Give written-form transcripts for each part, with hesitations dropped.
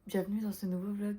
Bienvenue dans ce nouveau vlog.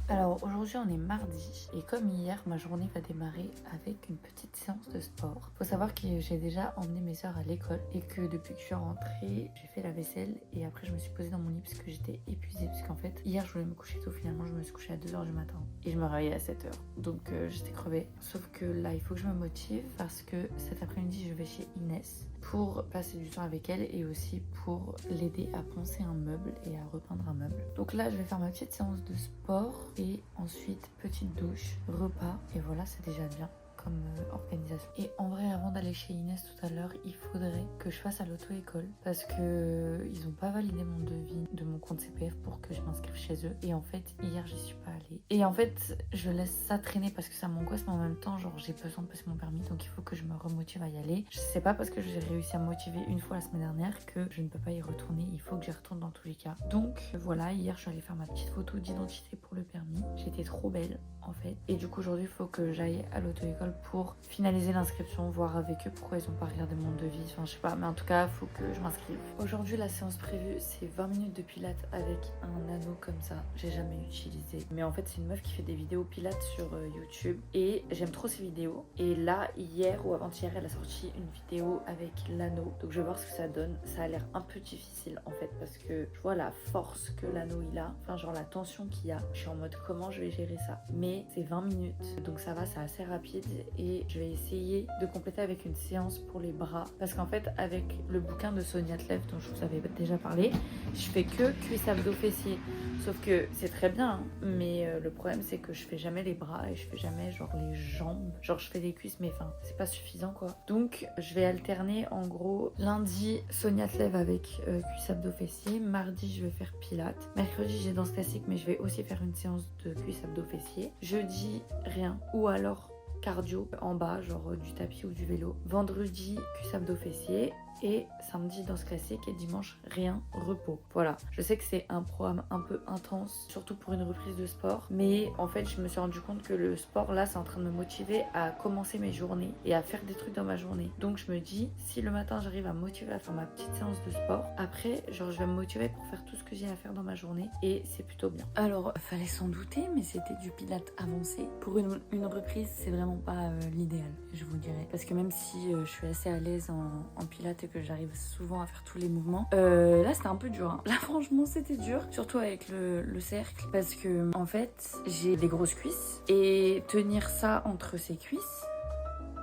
Alors aujourd'hui on est mardi et comme hier ma journée va démarrer avec une petite séance de sport. Faut savoir que j'ai déjà emmené mes soeurs à l'école et que depuis que je suis rentrée j'ai fait la vaisselle et après je me suis posée dans mon lit parce que j'étais épuisée parce qu'en fait hier je voulais me coucher tôt, finalement je me suis couchée à 2h du matin et je me réveillais à 7h donc j'étais crevée. Sauf que là il faut que je me motive parce que cet après-midi je vais chez Inès pour passer du temps avec elle et aussi pour l'aider à poncer un meuble et à repeindre un meuble. Donc là je vais faire ma petite séance de sport et ensuite petite douche, repas et voilà, c'est déjà bien comme organisation. Et en vrai, avant d'aller chez Inès tout à l'heure, il faudrait que je fasse à l'auto-école parce que ils ont pas validé mon devis de mon compte CPF pour que je m'inscrive chez eux. Et en fait, hier, j'y suis pas allée. Et en fait, je laisse ça traîner parce que ça m'angoisse, mais en même temps, genre, j'ai besoin de passer mon permis, donc il faut que je me remotive à y aller. Je sais pas parce que j'ai réussi à me motiver une fois la semaine dernière que je ne peux pas y retourner. Il faut que j'y retourne dans tous les cas. Donc voilà, hier, je suis allée faire ma petite photo d'identité pour le permis. J'étais trop belle en fait. Et du coup, aujourd'hui, il faut que j'aille à l'auto-école pour finaliser l'inscription, voir avec eux pourquoi ils ont pas regardé mon devis. Enfin, je sais pas, mais en tout cas, il faut que je m'inscrive. Aujourd'hui, la séance prévue, c'est 20 minutes de pilates avec un anneau comme ça. J'ai jamais utilisé. Mais en fait, c'est une meuf qui fait des vidéos pilates sur YouTube et j'aime trop ses vidéos. Et là, hier ou avant-hier, elle a sorti une vidéo avec l'anneau. Donc, je vais voir ce que ça donne. Ça a l'air un peu difficile en fait parce que je vois la force que l'anneau il a. Enfin, genre la tension qu'il y a. Je suis en mode comment je vais gérer ça. Mais c'est 20 minutes. Donc, ça va, c'est assez rapide. Et je vais essayer de compléter avec une séance pour les bras parce qu'en fait avec le bouquin de Sonia Tlev dont je vous avais déjà parlé, je fais que cuisses abdos fessiers, sauf que c'est très bien hein, mais le problème c'est que je fais jamais les bras et je fais jamais genre les jambes, genre je fais les cuisses mais enfin c'est pas suffisant quoi. Donc je vais alterner en gros lundi Sonia Tlev avec cuisses abdos fessiers, mardi je vais faire pilates, mercredi j'ai danse classique mais je vais aussi faire une séance de cuisses abdos fessiers, jeudi rien ou alors cardio en bas, genre du tapis ou du vélo. Vendredi, cuisse abdos fessiers. Et samedi, danse classique. Et dimanche, rien, repos. Voilà. Je sais que c'est un programme un peu intense, surtout pour une reprise de sport. Mais en fait, je me suis rendu compte que le sport, là, c'est en train de me motiver à commencer mes journées et à faire des trucs dans ma journée. Donc, je me dis, si le matin, j'arrive à me motiver à faire ma petite séance de sport, après, genre, je vais me motiver pour faire tout ce que j'ai à faire dans ma journée. Et c'est plutôt bien. Alors, fallait s'en douter, mais c'était du pilates avancé. Pour une reprise, c'est vraiment pas l'idéal, je vous dirais. Parce que même si je suis assez à l'aise en pilates et que j'arrive souvent à faire tous les mouvements, là, c'était un peu dur. Hein. Là, franchement, c'était dur. Surtout avec le cercle. Parce que, en fait, j'ai des grosses cuisses. Et tenir ça entre ces cuisses,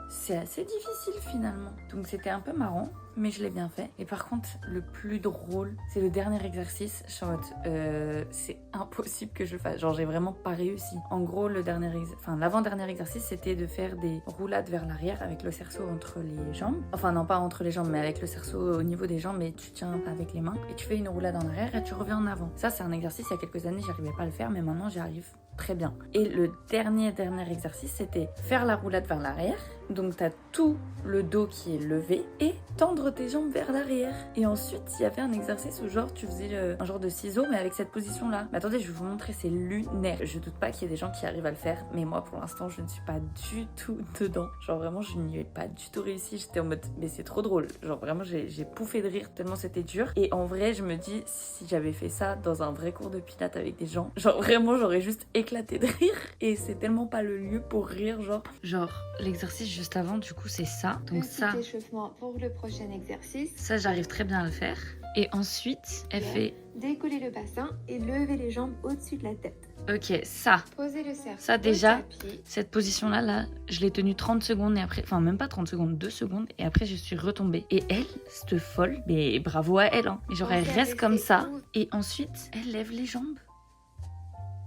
c'est assez difficile finalement. Donc c'était un peu marrant, mais je l'ai bien fait. Et par contre, le plus drôle, c'est le dernier exercice. Je suis en mode, c'est impossible que je le fasse. Genre, j'ai vraiment pas réussi. En gros, l'avant-dernier exercice, c'était de faire des roulades vers l'arrière avec le cerceau entre les jambes. Enfin, non, pas entre les jambes, mais avec le cerceau au niveau des jambes, mais tu tiens avec les mains et tu fais une roulade en arrière et tu reviens en avant. Ça, c'est un exercice, il y a quelques années, j'arrivais pas à le faire, mais maintenant, j'y arrive très bien. Et le dernier exercice, c'était faire la roulade vers l'arrière. Donc t'as tout le dos qui est levé et tendre tes jambes vers l'arrière. Et ensuite, il y avait un exercice où genre tu faisais un genre de ciseaux mais avec cette position là. Mais attendez, je vais vous montrer, c'est lunaire. Je doute pas qu'il y ait des gens qui arrivent à le faire, mais moi pour l'instant, je ne suis pas du tout dedans. Genre vraiment, je n'y ai pas du tout réussi. J'étais en mode, mais c'est trop drôle. Genre vraiment, j'ai pouffé de rire tellement c'était dur. Et en vrai, je me dis, si j'avais fait ça dans un vrai cours de pilates avec des gens, genre vraiment, j'aurais juste éclaté de rire. Et c'est tellement pas le lieu pour rire, genre l'exercice juste avant, du coup, c'est ça. Donc ça, échauffement pour le prochain exercice. ça j'arrive très bien à le faire. Et ensuite, elle fait... Décoller le bassin et lever les jambes au-dessus de la tête. Ok, ça. Poser le cercle. Ça déjà, au tapis. cette position-là, là, je l'ai tenue 30 secondes et après... Enfin, même pas 30 secondes, 2 secondes. Et après, je suis retombée. Et elle, cette folle, mais bravo à elle. Hein. Et genre, elle reste comme ça. Et ensuite, elle lève les jambes.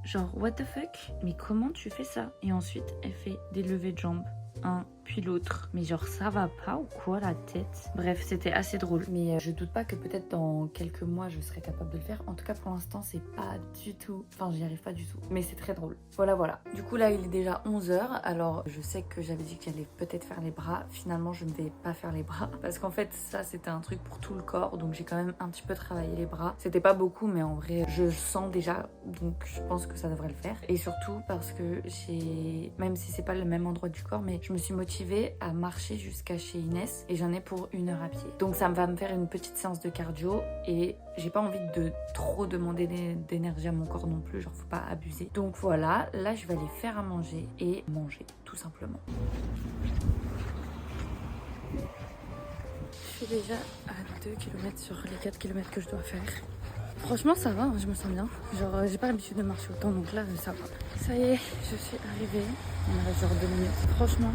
Genre, what the fuck? Mais comment tu fais ça? Et ensuite, elle fait des levées de jambes. 1, puis l'autre. Mais genre ça va pas ou quoi la tête? Bref, c'était assez drôle. Mais je doute pas que peut-être dans quelques mois je serai capable de le faire. En tout cas pour l'instant c'est pas du tout, enfin j'y arrive pas du tout. Mais c'est très drôle. Voilà. Du coup là il est déjà 11h. Alors je sais que j'avais dit que j'allais peut-être faire les bras. Finalement je ne vais pas faire les bras. Parce qu'en fait ça c'était un truc pour tout le corps. Donc j'ai quand même un petit peu travaillé les bras. C'était pas beaucoup mais en vrai je sens déjà. Donc je pense que ça devrait le faire. Et surtout parce que même si c'est pas le même endroit du corps, mais je me suis motivée à marcher jusqu'à chez Inès et j'en ai pour 1 heure à pied. Donc ça va me faire une petite séance de cardio et j'ai pas envie de trop demander d'énergie à mon corps non plus, genre faut pas abuser. Donc voilà, là je vais aller faire à manger et manger tout simplement. Je suis déjà à 2 km sur les 4 km que je dois faire. Franchement ça va, je me sens bien. Genre j'ai pas l'habitude de marcher autant donc là ça va. Ça y est, je suis arrivée. Il me reste genre 2 minutes. Franchement,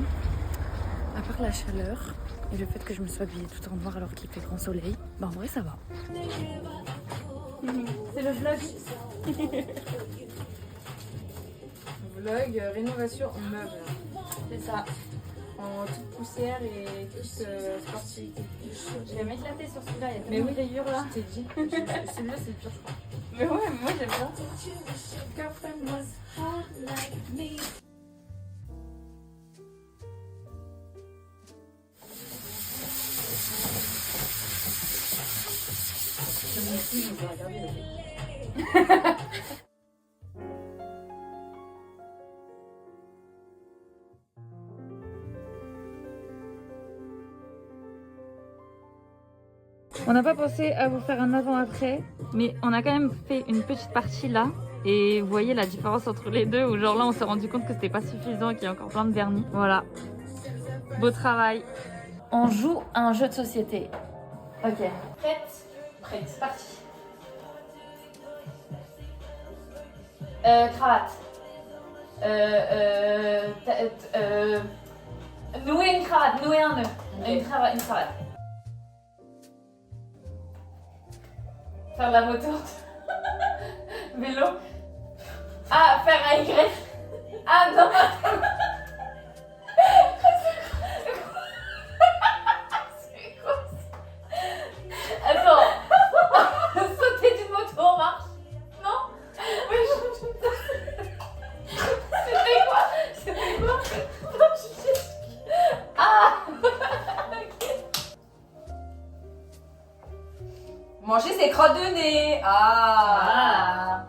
à part la chaleur et le fait que je me sois habillée tout en noir alors qu'il fait grand soleil, bah en vrai ça va. C'est le vlog. Vlog rénovation en meubles. C'est ça. En toute poussière et toute sportivité. Je vais m'éclater sur celui-là, il y a Mais tellement oui, de rayures là. je t'ai dit. Celui-là c'est le pire je crois. Mais ouais, moi j'aime bien. On n'a pas pensé à vous faire un avant-après, mais on a quand même fait une petite partie là. Et vous voyez la différence entre les deux, où genre là on s'est rendu compte que c'était pas suffisant et qu'il y a encore plein de vernis. Voilà. Beau travail. On joue à un jeu de société. Ok. Prête? Prête, c'est parti. Cravate. Nouer une cravate, nouer un nœud. Okay. Une cravate. Faire de la moto. Vélo. Ah, faire un Y. Ah non. C'est quoi ça? Attends. Sauter d'une moto en marche. Non? Oui, C'était quoi? Non, je sais. Ah. Manger ses crottes de nez. Ah.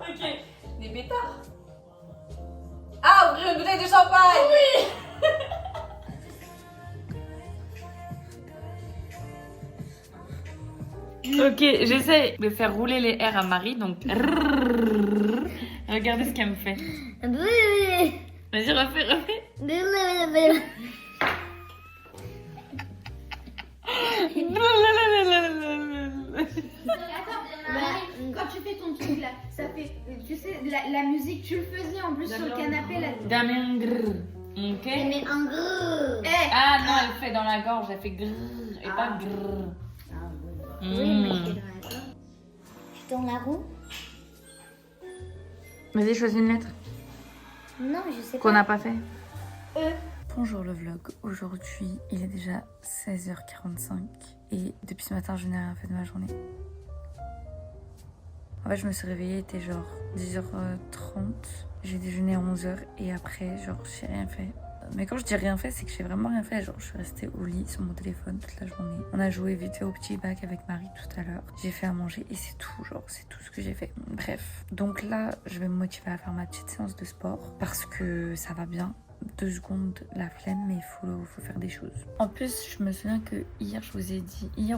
Ok. Des pétards. Ah, ouvrir une bouteille de champagne. Oui. Ok, j'essaie de faire rouler les R à Marie, donc... Regardez ce qu'elle me fait. Vas-y, refais. Quand tu fais ton truc là, ça fait, tu sais, la musique, tu le faisais en plus sur le canapé là. Damien grrr. Ok. Mais un grrr. Ah non, elle fait dans la gorge, elle fait grrr et pas grrr. Oui, mais c'est dans la gorge. Tu tournes la roue? Vas-y, choisis une lettre Non, je sais qu'on pas. n'a pas fait. E. Bonjour le vlog, aujourd'hui il est déjà 16h45 et depuis ce matin je n'ai rien fait de ma journée. En fait je me suis réveillée, il était genre 10h30, j'ai déjeuné à 11h et après genre j'ai rien fait. Mais quand je dis rien fait, c'est que j'ai vraiment rien fait. Genre, je suis restée au lit sur mon téléphone toute la journée. On a joué vite fait au petit bac avec Marie tout à l'heure. J'ai fait à manger et c'est tout. Genre, c'est tout ce que j'ai fait. Bref. Donc là, je vais me motiver à faire ma petite séance de sport parce que ça va bien. 2 secondes la flemme, mais il faut faire des choses. En plus, je me souviens que hier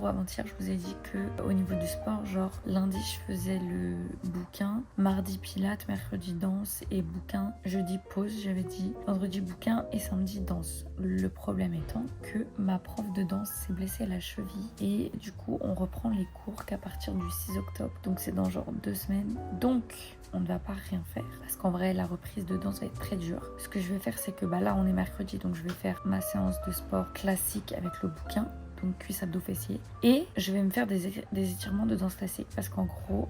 ou avant-hier, je vous ai dit que au niveau du sport, genre lundi je faisais le bouquin, mardi pilates, mercredi danse et bouquin, jeudi pause, j'avais dit vendredi bouquin et samedi danse. Le problème étant que ma prof de danse s'est blessée à la cheville et du coup on reprend les cours qu'à partir du 6 octobre, donc c'est dans genre 2 semaines. Donc on ne va pas rien faire parce qu'en vrai la reprise de danse va être très dure. Ce que je vais faire c'est que là on est mercredi, donc je vais faire ma séance de sport classique avec le bouquin. donc cuisse, abdos, fessiers. Et je vais me faire des étirements de danse classique parce qu'en gros,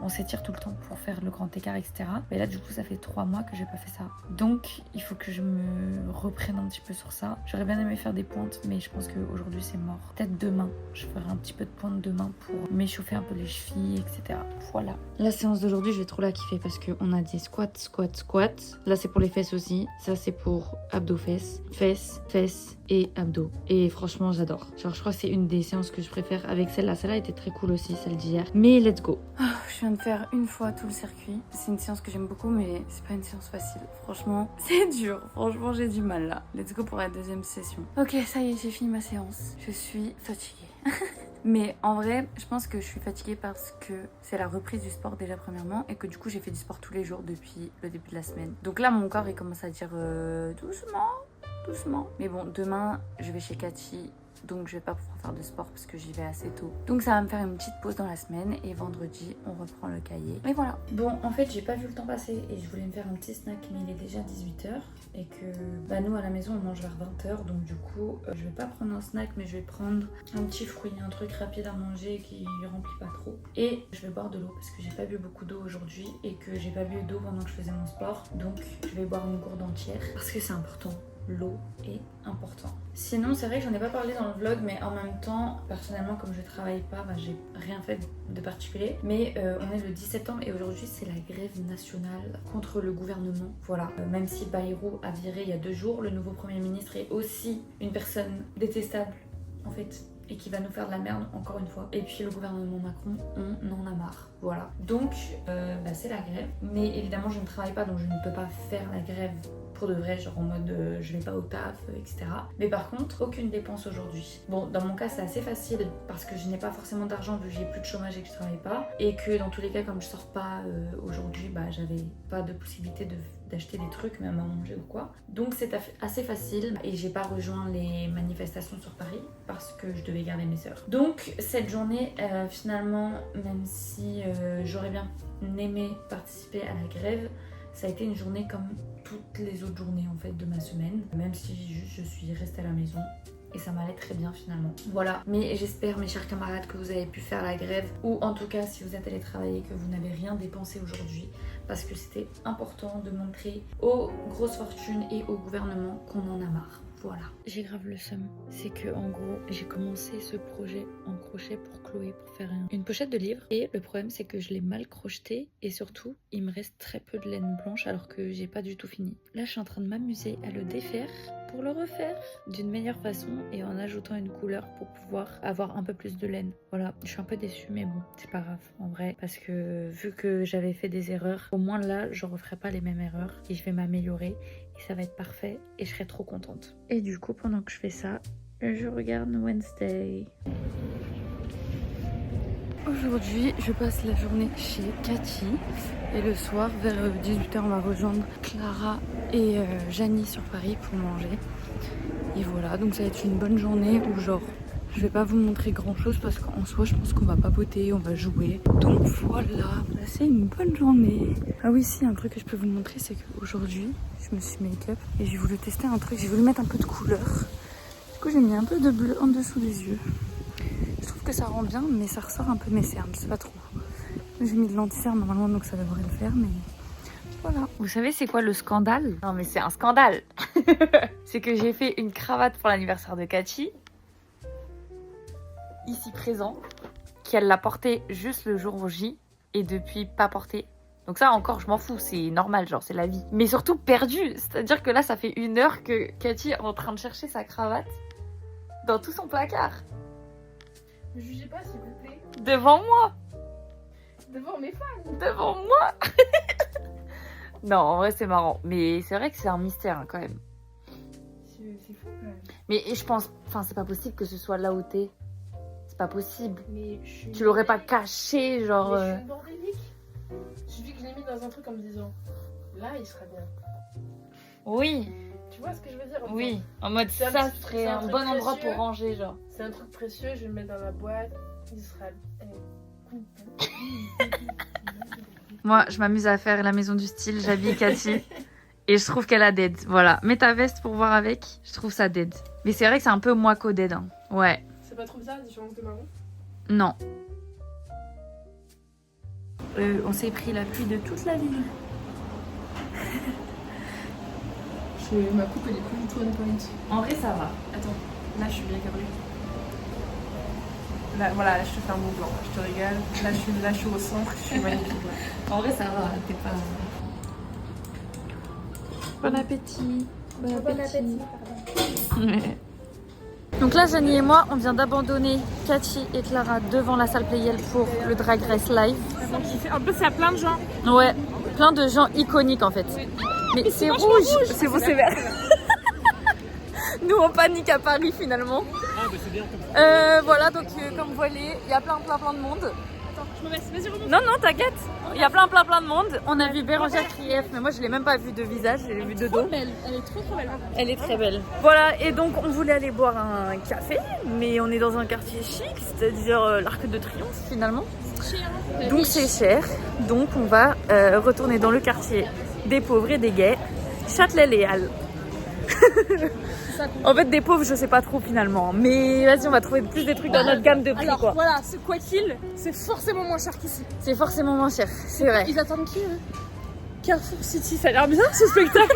on s'étire tout le temps pour faire le grand écart, etc. Mais là, du coup, ça fait 3 mois que j'ai pas fait ça. Donc, il faut que je me reprenne un petit peu sur ça. J'aurais bien aimé faire des pointes, mais je pense qu'aujourd'hui, c'est mort. Peut-être demain, je ferai un petit peu de pointe demain pour m'échauffer un peu les chevilles, etc. Voilà. La séance d'aujourd'hui, je vais trop la kiffer parce qu'on a des squats. Là, c'est pour les fesses aussi. Ça, c'est pour abdos, fesses et abdos. Et franchement, j'adore. Genre, je crois que c'est une des séances que je préfère avec celle-là. Celle-là était très cool aussi, celle d'hier. Mais let's go. Je viens de faire une fois tout le circuit. C'est une séance que j'aime beaucoup, mais c'est pas une séance facile. Franchement, c'est dur. Franchement, j'ai du mal là. Let's go pour la deuxième session. Ok, ça y est, j'ai fini ma séance. Je suis fatiguée. Mais en vrai, je pense que je suis fatiguée parce que c'est la reprise du sport déjà premièrement et que du coup j'ai fait du sport tous les jours depuis le début de la semaine. Donc là mon corps il commence à dire doucement. Mais bon, demain je vais chez Cathy. Donc je vais pas pouvoir faire de sport parce que j'y vais assez tôt. Donc ça va me faire une petite pause dans la semaine et vendredi on reprend le cahier. Et voilà. Bon en fait j'ai pas vu le temps passer et je voulais me faire un petit snack mais il est déjà 18h et que nous à la maison on mange vers 20h donc du coup je vais pas prendre un snack mais je vais prendre un petit fruit, un truc rapide à manger qui remplit pas trop. Et je vais boire de l'eau parce que j'ai pas bu beaucoup d'eau aujourd'hui et que j'ai pas bu d'eau pendant que je faisais mon sport. Donc je vais boire une gourde entière parce que c'est important. L'eau est important. Sinon c'est vrai que j'en ai pas parlé dans le vlog mais en même temps personnellement comme je travaille pas j'ai rien fait de particulier mais on est le 10 septembre et aujourd'hui c'est la grève nationale contre le gouvernement. Voilà, même si Bayrou a viré il y a 2 jours, le nouveau premier ministre est aussi une personne détestable en fait et qui va nous faire de la merde encore une fois. Et puis le gouvernement Macron, on en a marre. Voilà. Donc c'est la grève. Mais évidemment je ne travaille pas donc je ne peux pas faire la grève pour de vrai, genre en mode je vais pas au taf, etc. Mais par contre, aucune dépense aujourd'hui. Bon, dans mon cas c'est assez facile parce que je n'ai pas forcément d'argent vu que j'ai plus de chômage et que je travaille pas. Et que dans tous les cas comme je sors pas aujourd'hui, j'avais pas de possibilité d'acheter des trucs même à manger ou quoi. Donc c'est assez facile et j'ai pas rejoint les manifestations sur Paris parce que je devais garder mes sœurs. Donc cette journée finalement, même si j'aurais bien aimé participer à la grève, ça a été une journée comme toutes les autres journées en fait de ma semaine, même si juste je suis restée à la maison et ça m'allait très bien finalement. Voilà, mais j'espère mes chers camarades que vous avez pu faire la grève ou en tout cas si vous êtes allé travailler que vous n'avez rien dépensé aujourd'hui parce que c'était important de montrer aux grosses fortunes et au gouvernement qu'on en a marre. Voilà. J'ai grave le seum. C'est que en gros, j'ai commencé ce projet en crochet pour Chloé pour faire une pochette de livre. Et le problème, c'est que je l'ai mal crocheté. Et surtout, il me reste très peu de laine blanche alors que j'ai pas du tout fini. Là, je suis en train de m'amuser à le défaire pour le refaire d'une meilleure façon et en ajoutant une couleur pour pouvoir avoir un peu plus de laine. Voilà, je suis un peu déçue mais bon, c'est pas grave en vrai parce que vu que j'avais fait des erreurs, au moins là, je referai pas les mêmes erreurs et je vais m'améliorer et ça va être parfait et je serai trop contente. Et du coup, pendant que je fais ça, je regarde Wednesday. Aujourd'hui, je passe la journée chez Cathy et le soir, vers 18h, on va rejoindre Clara et Janie sur Paris pour manger. Et voilà, donc ça va être une bonne journée où genre, je vais pas vous montrer grand chose parce qu'en soi, je pense qu'on va papoter, on va jouer. Donc voilà, c'est une bonne journée. Ah oui, si, un truc que je peux vous montrer, c'est qu'aujourd'hui, je me suis make-up et j'ai voulu tester un truc, j'ai voulu mettre un peu de couleur. Du coup, j'ai mis un peu de bleu en dessous des yeux. Je trouve que ça rend bien, mais ça ressort un peu mes cernes, je sais pas trop. J'ai mis de l'anti-cerne normalement, donc ça devrait le faire, mais voilà. Vous savez c'est quoi le scandale? Non mais c'est un scandale. C'est que j'ai fait une cravate pour l'anniversaire de Cathy, ici présent, qu'elle l'a portée juste le jour J, et depuis pas portée. Donc ça encore je m'en fous, c'est normal, genre c'est la vie. Mais surtout perdue, c'est-à-dire que là ça fait 1 heure que Cathy est en train de chercher sa cravate dans tout son placard. Ne jugez pas s'il vous plaît. Devant moi. Devant mes fans. Devant moi. Non, en vrai c'est marrant. Mais c'est vrai que c'est un mystère hein, quand même. C'est fou quand même. Mais je pense, enfin c'est pas possible que ce soit là où t'es. C'est pas possible. Mais tu l'aurais pas caché genre... Mais je suis bordélique. Il suffit que je l'ai mis dans un truc en me disant là il sera bien. Oui. Tu vois ce que je veux dire? Oui, en mode ça serait un bon endroit pour ranger genre. C'est un truc précieux, je vais le mettre dans la boîte. Il sera... Moi, je m'amuse à faire la maison du style, j'habille Cathy. Et je trouve qu'elle a dead. Voilà, mets ta veste pour voir avec, je trouve ça dead. Mais c'est vrai que c'est un peu moi qu'au dead. Hein. Ouais. C'est pas trop bizarre la différence de marron? Non. On s'est pris la pluie de toute la ville. Ma coupe elle est plus du tout on point. En vrai, ça va. Attends, là je suis bien câblée. Là, voilà, je te fais un Mont Blanc, je te régale. Là, je suis au centre, je suis magnifique. Là. En vrai, ça va. T'es pas. Bon appétit. Bon appétit. Ouais. Donc là, Janie et moi, on vient d'abandonner Cathy et Clara devant la salle Playel pour le Drag Race Live. En plus, il y a plein de gens. Ouais, plein de gens iconiques en fait. Mais c'est rouge. C'est beau, c'est vert. Nous, on panique à Paris finalement. Ah, bah c'est bien comme ça. Voilà, donc comme vous voyez, il y a plein de monde. Attends, je me baisse, vas-y, remonte. Non, non, t'inquiète. Il y a plein de monde. On a vu Bérangère Krief, mais moi je l'ai même pas vue de visage, je l'ai vue de dos. Elle est trop belle. Elle est très belle. Voilà, et donc on voulait aller boire un café, mais on est dans un quartier chic, c'est-à-dire l'Arc de Triomphe finalement. Donc c'est cher. Donc on va retourner dans le quartier des pauvres et des gays, Châtelet-Léal. En fait, des pauvres, je sais pas trop finalement. Mais vas-y, on va trouver plus des trucs dans notre gamme de prix. Alors quoi. voilà, quoi qu'il, c'est forcément moins cher qu'ici. C'est forcément moins cher, c'est vrai. Ils attendent qui Carrefour City, ça a l'air bien ce spectacle.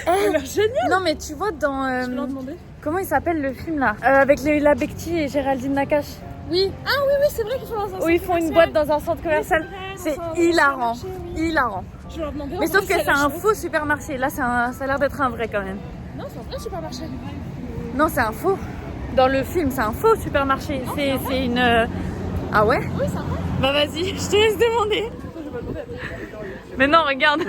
Ça a l'air génial. Non mais tu vois dans... Je peux leur demander. comment il s'appelle le film là avec Leila Bekti et Géraldine Nakache. Oui. Ah oui, c'est vrai qu'ils font dans un centre Où ils font une boîte dans un centre commercial. c'est vrai, C'est hilarant. Hilarant. Je vais leur demander. Mais sauf que c'est un faux supermarché. Là, ça a l'air d'être un vrai quand même. Non, c'est un vrai supermarché. Non, c'est un faux. Dans le film, c'est un faux supermarché. C'est une... Ah ouais? Oui, c'est un vrai. Bah vas-y, je te laisse demander. Je vais pas demander. Mais non, regarde.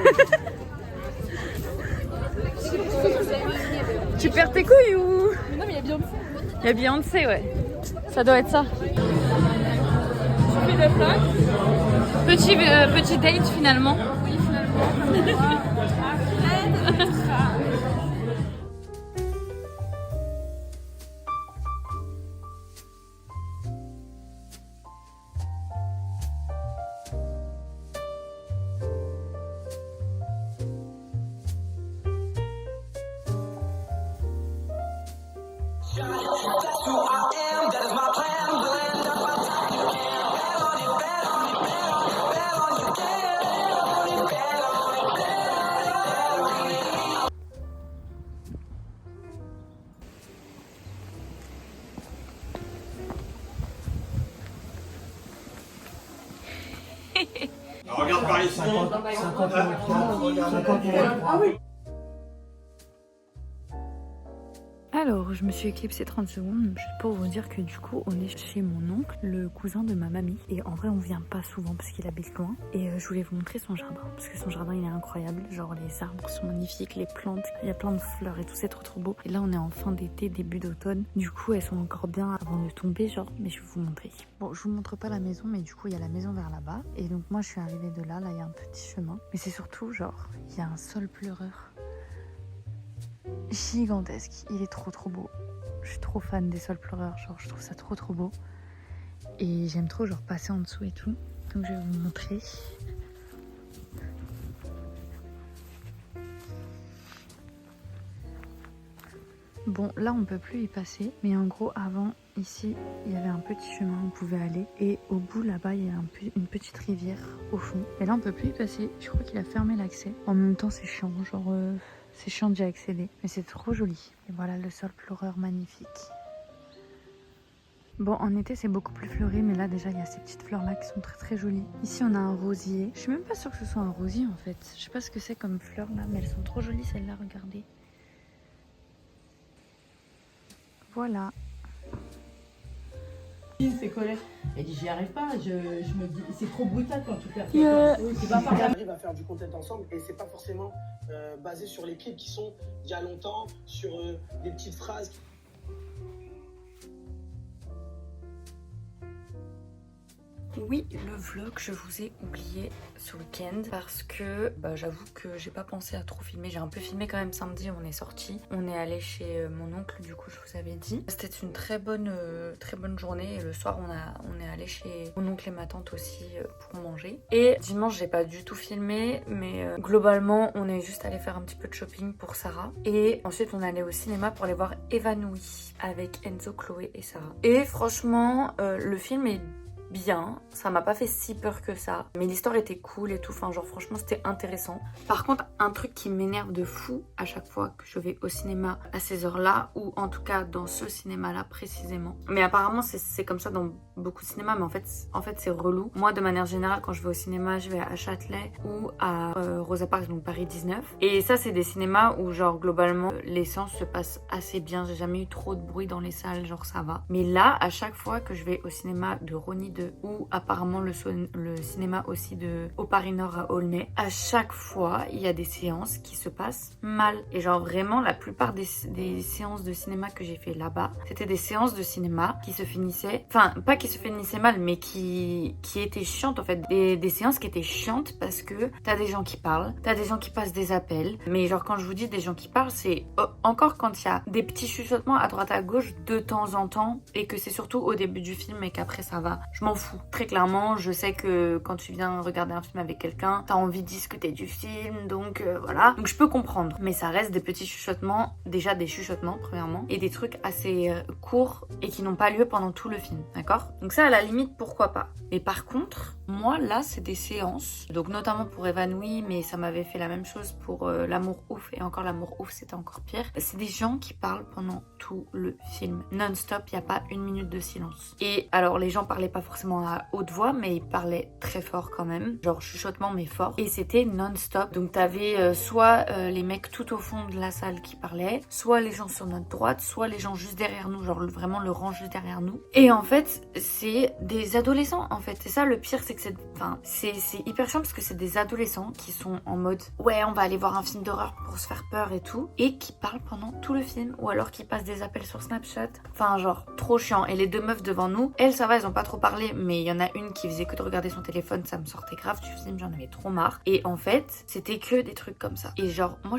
Tu perds tes couilles ou... Mais non, mais il y a bien ça. Il y a Beyoncé, ouais. Ça doit être ça. Je fais des plaques. Petit date finalement. Oui, finalement. Regarde par ici. 50 €. Ah oui. Alors, je me suis éclipsée 30 secondes juste pour vous dire que du coup, on est chez mon oncle, le cousin de ma mamie. Et en vrai, on vient pas souvent parce qu'il habite loin. Et je voulais vous montrer son jardin. Parce que son jardin, il est incroyable. Genre, les arbres sont magnifiques, les plantes, il y a plein de fleurs et tout, c'est trop beau. Et là, on est en fin d'été, début d'automne. Du coup, elles sont encore bien avant de tomber, genre. Mais je vais vous montrer. Bon, je vous montre pas la maison, mais du coup, il y a la maison vers là-bas. Et donc, moi, je suis arrivée de là. Là, il y a un petit chemin. Mais c'est surtout, genre, il y a un sol pleureur gigantesque. Il est trop beau. Je suis trop fan des sols pleureurs, genre je trouve ça trop beau. Et j'aime trop genre passer en dessous et tout. Donc je vais vous montrer. Bon, là on peut plus y passer. Mais en gros, avant, ici, il y avait un petit chemin où on pouvait aller. Et au bout là-bas, il y a une petite rivière au fond. Et là on peut plus y passer. Je crois qu'il a fermé l'accès. En même temps, c'est chiant, genre... c'est chiant d'y accéder, mais c'est trop joli. Et voilà le sol pleureur magnifique. Bon, en été c'est beaucoup plus fleuri, mais là déjà il y a ces petites fleurs là qui sont très jolies. Ici on a un rosier. Je suis même pas sûre que ce soit un rosier en fait. Je sais pas ce que c'est comme fleurs là, mais elles sont trop jolies celles-là, regardez. Voilà. C'est collé. Elle dit j'y arrive pas, je me dis c'est trop brutal quand tu fais. Tu vas pas arriver à faire du content ensemble et c'est pas forcément basé sur les clips qui sont il y a longtemps, sur des petites phrases. Oui, le vlog, je vous ai oublié ce week-end parce que j'avoue que j'ai pas pensé à trop filmer. J'ai un peu filmé quand même samedi, on est sorti. On est allé chez mon oncle, du coup je vous avais dit. C'était une très bonne journée et le soir on est allé chez mon oncle et ma tante aussi pour manger. Et dimanche j'ai pas du tout filmé, mais globalement on est juste allé faire un petit peu de shopping pour Sarah. Et ensuite on est allé au cinéma pour aller voir Évanoui avec Enzo, Chloé et Sarah. Et franchement le film est bien, ça m'a pas fait si peur que ça, mais l'histoire était cool et tout, enfin genre franchement c'était intéressant. Par contre un truc qui m'énerve de fou à chaque fois que je vais au cinéma à ces heures là, ou en tout cas dans ce cinéma là précisément, mais apparemment c'est comme ça dans beaucoup de cinémas, mais en fait c'est relou. Moi de manière générale quand je vais au cinéma je vais à Châtelet ou à Rosa Parks, donc Paris 19, et ça c'est des cinémas où genre globalement les séances se passent assez bien, j'ai jamais eu trop de bruit dans les salles, genre ça va. Mais là à chaque fois que je vais au cinéma de Rony ou apparemment le cinéma aussi de au Paris Nord à Aulnay, à chaque fois il y a des séances qui se passent mal, et genre vraiment la plupart des séances de cinéma que j'ai fait là-bas, c'était des séances de cinéma qui se finissaient, enfin pas qui se finissaient mal, mais qui étaient chiantes en fait, des séances qui étaient chiantes parce que t'as des gens qui parlent, t'as des gens qui passent des appels, mais genre quand je vous dis des gens qui parlent, c'est encore quand il y a des petits chuchotements à droite à gauche de temps en temps, et que c'est surtout au début du film et qu'après ça va, je m'en fous. Très clairement, je sais que quand tu viens regarder un film avec quelqu'un, t'as envie de discuter du film, donc voilà. Donc je peux comprendre. Mais ça reste des petits chuchotements, déjà des chuchotements premièrement, et des trucs assez courts et qui n'ont pas lieu pendant tout le film, d'accord? Donc ça à la limite, pourquoi pas. Mais par contre, moi là c'est des séances, donc notamment pour Évanoui, mais ça m'avait fait la même chose pour L'amour ouf, et encore L'amour ouf c'était encore pire. C'est des gens qui parlent pendant tout le film, non-stop, il n'y a pas une minute de silence. Et alors les gens parlaient pas forcément à haute voix, mais il parlait très fort quand même, genre chuchotement mais fort, et c'était non-stop. Donc t'avais soit les mecs tout au fond de la salle qui parlaient, soit les gens sur notre droite, soit les gens juste derrière nous, genre vraiment le rang juste derrière nous. Et en fait c'est des adolescents en fait, c'est ça le pire, c'est que c'est hyper chiant parce que c'est des adolescents qui sont en mode ouais on va aller voir un film d'horreur pour se faire peur et tout, et qui parlent pendant tout le film, ou alors qui passent des appels sur Snapchat, enfin genre trop chiant. Et les deux meufs devant nous, elles ça va, elles ont pas trop parlé, mais il y en a une qui faisait que de regarder son téléphone, ça me sortait grave du film, j'en avais trop marre. Et en fait c'était que des trucs comme ça, et genre moi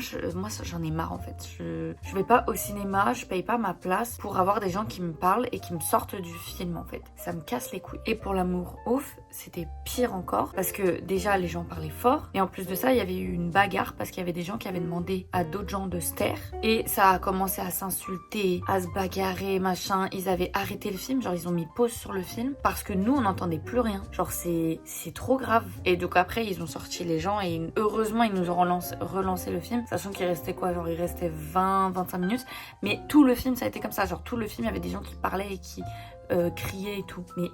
j'en ai marre en fait. Je vais pas au cinéma, je paye pas ma place pour avoir des gens qui me parlent et qui me sortent du film en fait, ça me casse les couilles. Et pour L'amour ouf c'était pire encore, parce que déjà les gens parlaient fort, et en plus de ça il y avait eu une bagarre parce qu'il y avait des gens qui avaient demandé à d'autres gens de se taire, et ça a commencé à s'insulter, à se bagarrer machin. Ils avaient arrêté le film, genre ils ont mis pause sur le film parce que nous on n'entendait plus rien, genre c'est trop grave. Et donc après ils ont sorti les gens, et heureusement ils nous ont relancé le film, sachant qu'il restait quoi, genre il restait 20-25 minutes, mais tout le film ça a été comme ça, genre tout le film il y avait des gens qui parlaient et qui criaient et tout. Mais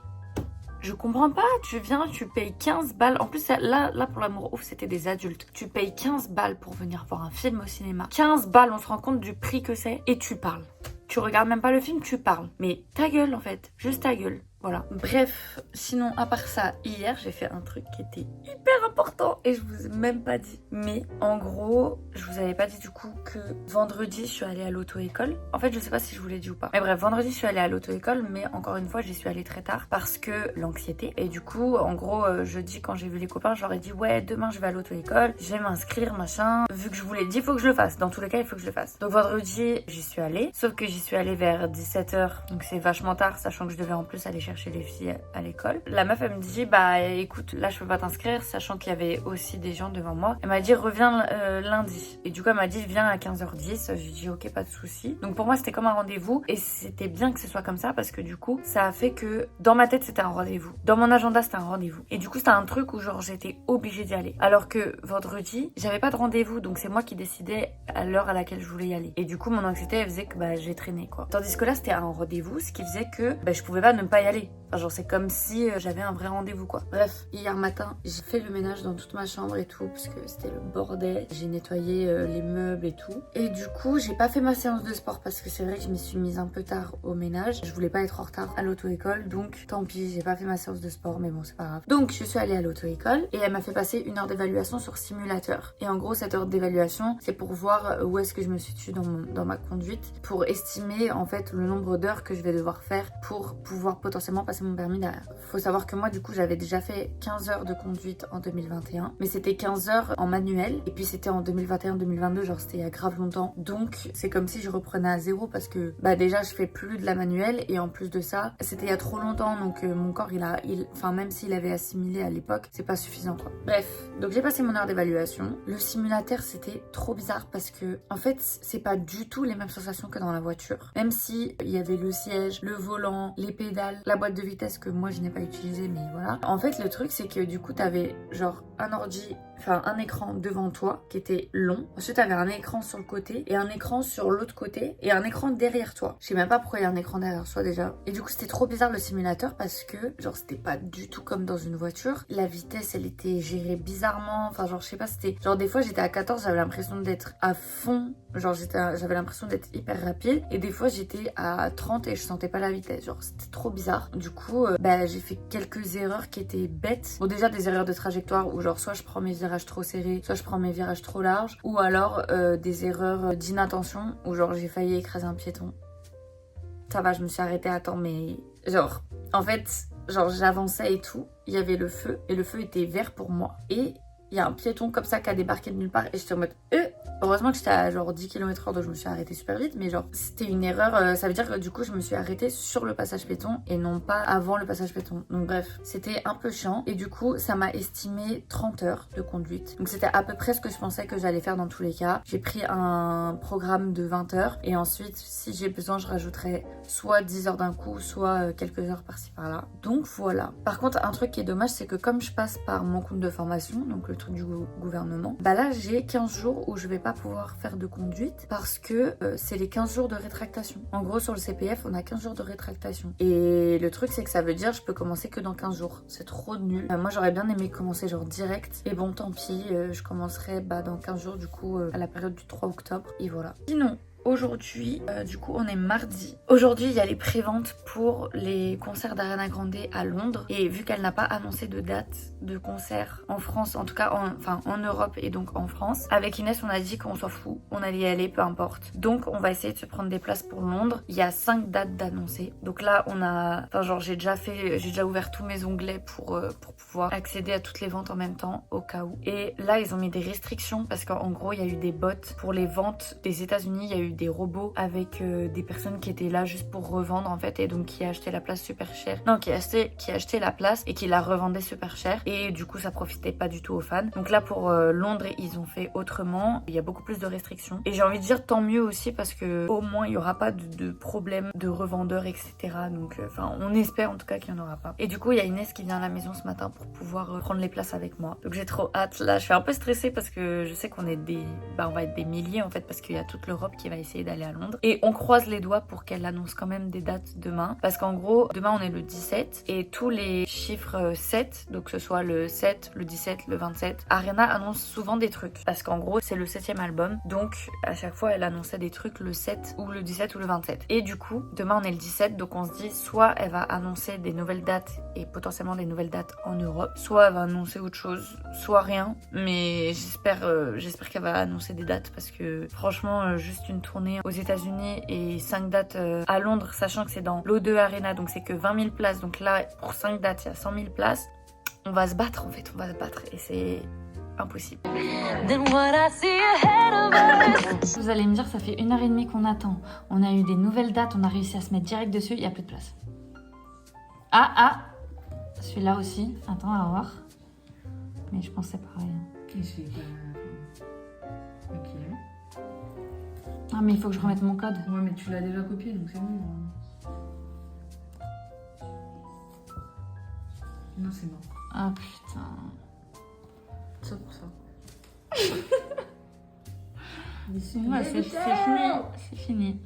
je comprends pas, tu viens, tu payes 15 balles. En plus, là pour L'amour ouf, c'était des adultes. Tu payes 15 balles pour venir voir un film au cinéma. 15 balles, on se rend compte du prix que c'est, et tu parles. Tu regardes même pas le film, tu parles. Mais ta gueule en fait, juste ta gueule. Voilà. Bref, sinon à part ça, hier j'ai fait un truc qui était hyper important et je vous ai même pas dit. Mais en gros, je vous avais pas dit du coup que vendredi je suis allée à l'auto-école. En fait je sais pas si je vous l'ai dit ou pas. Mais bref, vendredi je suis allée à l'auto-école, mais encore une fois j'y suis allée très tard parce que l'anxiété. Et du coup en gros jeudi quand j'ai vu les copains, je leur ai dit ouais demain je vais à l'auto-école, je vais m'inscrire machin. Vu que je vous l'ai dit, il faut que je le fasse. Dans tous les cas il faut que je le fasse. Donc vendredi j'y suis allée, sauf que j'y suis allée vers 17h. Donc c'est vachement tard, sachant que je devais en plus aller chercher les filles à l'école. La meuf elle me dit bah écoute là je peux pas t'inscrire, sachant qu'il y avait aussi des gens devant moi. Elle m'a dit reviens lundi, et du coup elle m'a dit viens à 15h10. J'ai dit ok pas de souci. Donc pour moi c'était comme un rendez-vous, et c'était bien que ce soit comme ça parce que du coup ça a fait que dans ma tête c'était un rendez-vous, dans mon agenda c'était un rendez-vous, et du coup c'était un truc où genre j'étais obligée d'y aller, alors que vendredi j'avais pas de rendez-vous, donc c'est moi qui décidais à l'heure à laquelle je voulais y aller, et du coup mon anxiété elle faisait que bah j'ai traîné quoi. Tandis que là c'était un rendez-vous, ce qui faisait que bah, je pouvais pas ne pas y aller. Enfin, genre c'est comme si j'avais un vrai rendez-vous quoi. Bref, hier matin j'ai fait le ménage dans toute ma chambre et tout parce que c'était le bordel. J'ai nettoyé les meubles et tout, et du coup j'ai pas fait ma séance de sport parce que c'est vrai que je m'y suis mise un peu tard au ménage. Je voulais pas être en retard à l'auto-école, donc tant pis, j'ai pas fait ma séance de sport, mais bon c'est pas grave. Donc je suis allée à l'auto-école et elle m'a fait passer une heure d'évaluation sur simulateur, et en gros cette heure d'évaluation c'est pour voir où est-ce que je me situe dans ma conduite, pour estimer en fait le nombre d'heures que je vais devoir faire pour pouvoir potentiellement forcément passer mon permis derrière. Faut savoir que moi du coup j'avais déjà fait 15 heures de conduite en 2021, mais c'était 15 heures en manuel et puis c'était en 2021-2022, genre c'était il y a grave longtemps. Donc c'est comme si je reprenais à zéro parce que bah déjà je fais plus de la manuelle et en plus de ça c'était il y a trop longtemps, donc mon corps enfin même s'il avait assimilé à l'époque, c'est pas suffisant quoi. Bref, donc j'ai passé mon heure d'évaluation. Le simulateur c'était trop bizarre parce que en fait c'est pas du tout les mêmes sensations que dans la voiture. Même si il y avait le siège, le volant, les pédales, la boîte de vitesse que moi je n'ai pas utilisée, mais voilà. En fait le truc c'est que du coup t'avais genre un écran devant toi qui était long. Ensuite t'avais un écran sur le côté et un écran sur l'autre côté et un écran derrière toi. Je sais même pas pourquoi il y a un écran derrière soi déjà. Et du coup c'était trop bizarre le simulateur parce que genre c'était pas du tout comme dans une voiture. La vitesse elle était gérée bizarrement. Enfin genre je sais pas, c'était genre des fois j'étais à 14, j'avais l'impression d'être à fond. Genre j'avais l'impression d'être hyper rapide et des fois j'étais à 30 et je sentais pas la vitesse. Genre c'était trop bizarre. Du coup j'ai fait quelques erreurs qui étaient bêtes. Bon déjà des erreurs de trajectoire où genre soit je prends mes virages trop serrés, soit je prends mes virages trop larges, ou alors des erreurs d'inattention où genre j'ai failli écraser un piéton. Ça va, je me suis arrêtée à temps, mais genre en fait genre j'avançais et tout, il y avait le feu et le feu était vert pour moi et il y a un piéton comme ça qui a débarqué de nulle part et j'étais en mode heureusement que j'étais à genre 10 km/h, donc je me suis arrêtée super vite, mais genre c'était une erreur, ça veut dire que du coup je me suis arrêtée sur le passage piéton et non pas avant le passage piéton. Donc bref, c'était un peu chiant et du coup ça m'a estimé 30 heures de conduite. Donc c'était à peu près ce que je pensais que j'allais faire dans tous les cas. J'ai pris un programme de 20 heures et ensuite si j'ai besoin je rajouterai soit 10 heures d'un coup, soit quelques heures par-ci par-là. Donc voilà. Par contre un truc qui est dommage c'est que comme je passe par mon compte de formation, donc le truc du gouvernement, bah là j'ai 15 jours où je vais pas pouvoir faire de conduite parce que c'est les 15 jours de rétractation. En gros sur le CPF on a 15 jours de rétractation et le truc c'est que ça veut dire je peux commencer que dans 15 jours. C'est trop nul. Moi j'aurais bien aimé commencer genre direct et bon tant pis, je commencerai dans 15 jours du coup à la période du 3 octobre et voilà. Sinon aujourd'hui, du coup on est mardi. Aujourd'hui il y a les préventes pour les concerts d'Ariana Grande à Londres et vu qu'elle n'a pas annoncé de date de concert en France, en tout cas en Europe et donc en France, avec Inès on a dit qu'on s'en fout, on allait y aller peu importe. Donc on va essayer de se prendre des places pour Londres. Il y a 5 dates d'annoncer. Donc là on a, j'ai déjà ouvert tous mes onglets pour pouvoir accéder à toutes les ventes en même temps au cas où. Et là ils ont mis des restrictions parce qu'en gros il y a eu des bots pour les ventes des États-Unis, il y a eu des robots avec des personnes qui étaient là juste pour revendre en fait et donc qui a acheté la place super cher. Non, qui a acheté la place et qui la revendait super cher et du coup ça profitait pas du tout aux fans. Donc là pour Londres ils ont fait autrement, il y a beaucoup plus de restrictions et j'ai envie de dire tant mieux aussi parce que au moins il y aura pas de problème de revendeurs etc. Donc on espère en tout cas qu'il y en aura pas. Et du coup il y a Inès qui vient à la maison ce matin pour pouvoir prendre les places avec moi. Donc j'ai trop hâte. Là je suis un peu stressée parce que je sais qu'on est on va être des milliers en fait parce qu'il y a toute l'Europe qui va essayer d'aller à Londres et on croise les doigts pour qu'elle annonce quand même des dates demain parce qu'en gros demain on est le 17 et tous les chiffres 7, donc que ce soit le 7, le 17, le 27, Ariana annonce souvent des trucs parce qu'en gros c'est le 7e album donc à chaque fois elle annonçait des trucs le 7 ou le 17 ou le 27 et du coup demain on est le 17 donc on se dit soit elle va annoncer des nouvelles dates et potentiellement des nouvelles dates en Europe, soit elle va annoncer autre chose, soit rien, mais j'espère qu'elle va annoncer des dates parce que franchement juste une tournée aux États-Unis et 5 dates à Londres, sachant que c'est dans l'O2 Arena, donc c'est que 20 000 places. Donc là, pour 5 dates, il y a 100 000 places. On va se battre en fait, on va se battre et c'est impossible. Vous allez me dire, ça fait 1h30 qu'on attend. On a eu des nouvelles dates, on a réussi à se mettre direct dessus, il n'y a plus de place. Ah, celui-là aussi. Attends, on va voir. Mais je pense que c'est pareil. Ok. Ah mais il faut que je remette mon code. Ouais mais tu l'as déjà copié donc c'est bon. Non c'est bon. Ah putain. Ça pour ça. Ouais, c'est fini.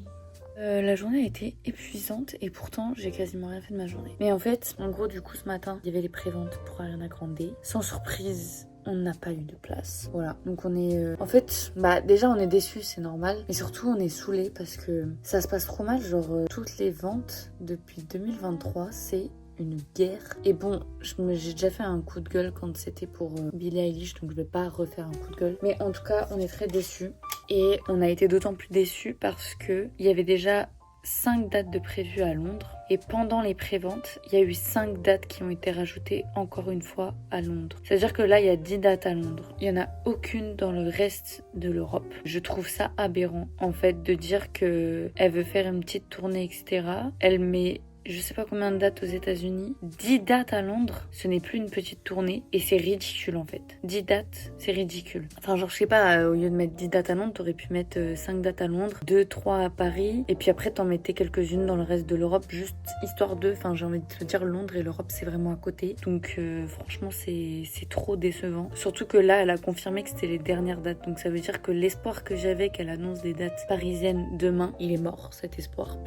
La journée a été épuisante et pourtant j'ai quasiment rien fait de ma journée. Mais en fait, en gros du coup ce matin, il y avait les préventes pour Ariana Grande. Sans surprise, on n'a pas eu de place. Voilà, donc on est... En fait, déjà on est déçus, c'est normal. Mais surtout on est saoulés parce que ça se passe trop mal. Genre toutes les ventes depuis 2023, c'est une guerre. Et bon, j'ai déjà fait un coup de gueule quand c'était pour Billie Eilish, donc je vais pas refaire un coup de gueule. Mais en tout cas, on est très déçus. Et on a été d'autant plus déçus parce que il y avait déjà 5 dates de prévues à Londres. Et pendant les préventes, il y a eu 5 dates qui ont été rajoutées encore une fois à Londres. C'est-à-dire que là, il y a 10 dates à Londres. Il n'y en a aucune dans le reste de l'Europe. Je trouve ça aberrant, en fait, de dire qu'elle veut faire une petite tournée, etc. Elle met... je sais pas combien de dates aux États-Unis. 10 dates à Londres, ce n'est plus une petite tournée et c'est ridicule en fait. 10 dates, c'est ridicule. Enfin, genre, je sais pas, au lieu de mettre 10 dates à Londres, t'aurais pu mettre 5 dates à Londres, 2, 3 à Paris et puis après t'en mettais quelques-unes dans le reste de l'Europe, juste histoire de. Enfin, j'ai envie de te dire, Londres et l'Europe, c'est vraiment à côté. Donc, franchement, c'est trop décevant. Surtout que là, elle a confirmé que c'était les dernières dates. Donc, ça veut dire que l'espoir que j'avais qu'elle annonce des dates parisiennes demain, il est mort, cet espoir,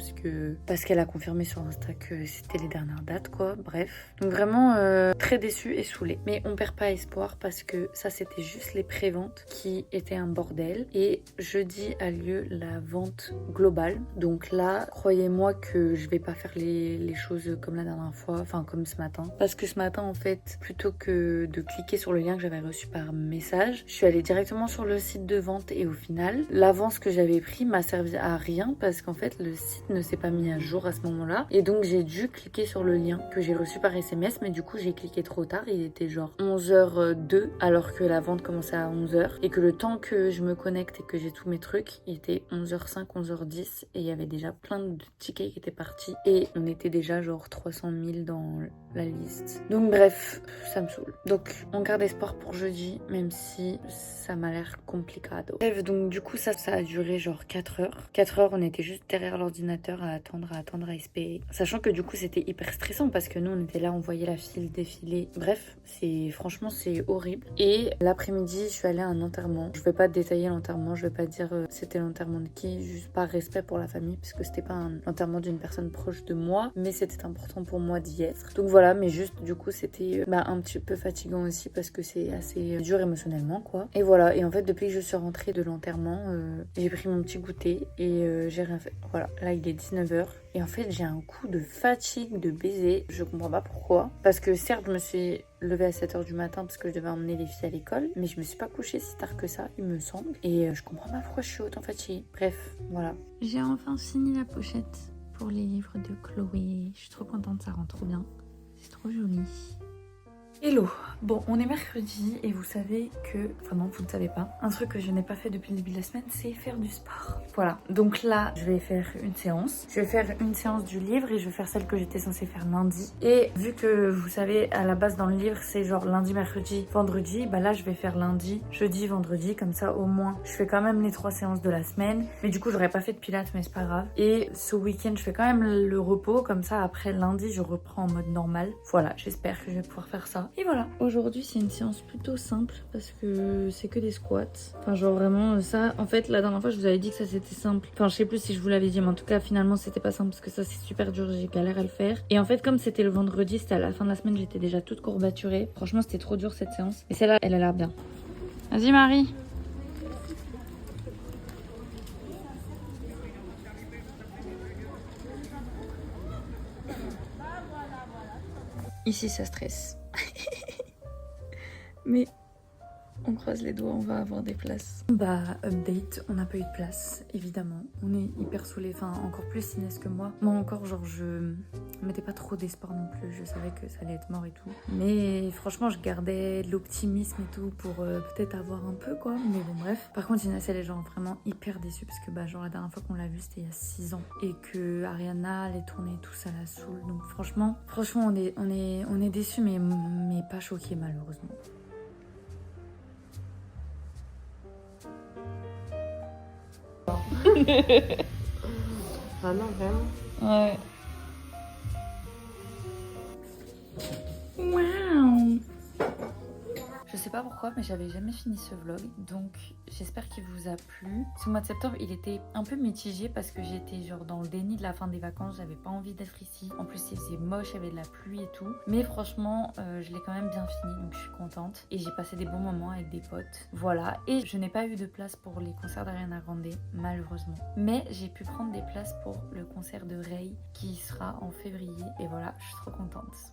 parce qu'elle a confirmé sur Instagram que c'était les dernières dates quoi, bref. Donc vraiment très déçue et saoulée. Mais on perd pas espoir parce que ça c'était juste les préventes qui étaient un bordel. Et jeudi a lieu la vente globale. Donc là, croyez-moi que je vais pas faire les choses comme la dernière fois, enfin comme ce matin. Parce que ce matin en fait, plutôt que de cliquer sur le lien que j'avais reçu par message, je suis allée directement sur le site de vente et au final, l'avance que j'avais pris m'a servi à rien parce qu'en fait le site ne s'est pas mis à jour à ce moment-là. Et donc j'ai dû cliquer sur le lien que j'ai reçu par SMS, mais du coup j'ai cliqué trop tard, il était genre 11h02 alors que la vente commençait à 11h et que le temps que je me connecte et que j'ai tous mes trucs, il était 11h05, 11h10 et il y avait déjà plein de tickets qui étaient partis et on était déjà genre 300 000 dans la liste. Donc bref, ça me saoule. Donc on garde espoir pour jeudi, même si ça m'a l'air complicado. Bref, donc du coup ça a duré genre 4 heures. 4 heures, on était juste derrière l'ordinateur à attendre, à espérer. Sachant que du coup c'était hyper stressant parce que nous on était là, on voyait la file défiler. Bref, franchement c'est horrible. Et l'après-midi je suis allée à un enterrement. Je vais pas détailler l'enterrement, je vais pas dire c'était l'enterrement de qui, juste par respect pour la famille puisque c'était pas l'enterrement d'une personne proche de moi, mais c'était important pour moi d'y être. Donc voilà, mais juste du coup c'était un petit peu fatigant aussi parce que c'est assez dur émotionnellement quoi. Et voilà, et en fait depuis que je suis rentrée de l'enterrement, j'ai pris mon petit goûter et j'ai rien fait. Voilà, là il est 19h. Et en fait, j'ai un coup de fatigue, de baiser. Je comprends pas pourquoi. Parce que certes, je me suis levée à 7h du matin parce que je devais emmener les filles à l'école. Mais je me suis pas couchée si tard que ça, il me semble. Et je comprends pas pourquoi je suis autant fatiguée. Bref, voilà. J'ai enfin fini la pochette pour les livres de Chloé. Je suis trop contente, ça rend trop bien. C'est trop joli. Hello, bon on est mercredi et vous savez que, enfin non vous ne savez pas, un truc que je n'ai pas fait depuis le début de la semaine c'est faire du sport. Voilà, donc là je vais faire une séance, du livre et je vais faire celle que j'étais censée faire lundi. Et vu que vous savez à la base dans le livre c'est genre lundi, mercredi, vendredi, bah là je vais faire lundi, jeudi, vendredi, comme ça au moins je fais quand même les 3 séances de la semaine. Mais du coup j'aurais pas fait de pilates mais c'est pas grave. Et ce week-end je fais quand même le repos, comme ça après lundi je reprends en mode normal. Voilà, j'espère que je vais pouvoir faire ça. Et voilà, aujourd'hui c'est une séance plutôt simple parce que c'est que des squats. Enfin genre vraiment ça, en fait la dernière fois je vous avais dit que ça c'était simple. Enfin je sais plus si je vous l'avais dit mais en tout cas finalement c'était pas simple parce que ça c'est super dur, j'ai galère à le faire. Et en fait comme c'était le vendredi, c'était à la fin de la semaine, j'étais déjà toute courbaturée. Franchement c'était trop dur cette séance. Et celle-là elle a l'air bien. Vas-y Marie. Ici ça stresse. Mais on croise les doigts, on va avoir des places. Bah, update, on n'a pas eu de place, évidemment. On est hyper saoulés, enfin encore plus Inès que moi. Moi encore, genre je mettais pas trop d'espoir non plus, je savais que ça allait être mort et tout. Mais franchement, je gardais de l'optimisme et tout pour peut-être avoir un peu quoi. Mais bon bref. Par contre, Inès elle est genre vraiment hyper déçue parce que bah genre la dernière fois qu'on l'a vue c'était il y a 6 ans. Et que Ariana, les tournées et tout ça la saoule. Donc franchement on est déçus mais pas choqués malheureusement. Ah non, vraiment. Ouais. Waouh. Je sais pas pourquoi mais j'avais jamais fini ce vlog donc j'espère qu'il vous a plu. Ce mois de septembre il était un peu mitigé parce que j'étais genre dans le déni de la fin des vacances, j'avais pas envie d'être ici. En plus il faisait moche, il y avait de la pluie et tout. Mais franchement je l'ai quand même bien fini donc je suis contente. Et j'ai passé des bons moments avec des potes. Voilà, et je n'ai pas eu de place pour les concerts d'Ariana Grande malheureusement. Mais j'ai pu prendre des places pour le concert de Ray qui sera en février. Et voilà, je suis trop contente.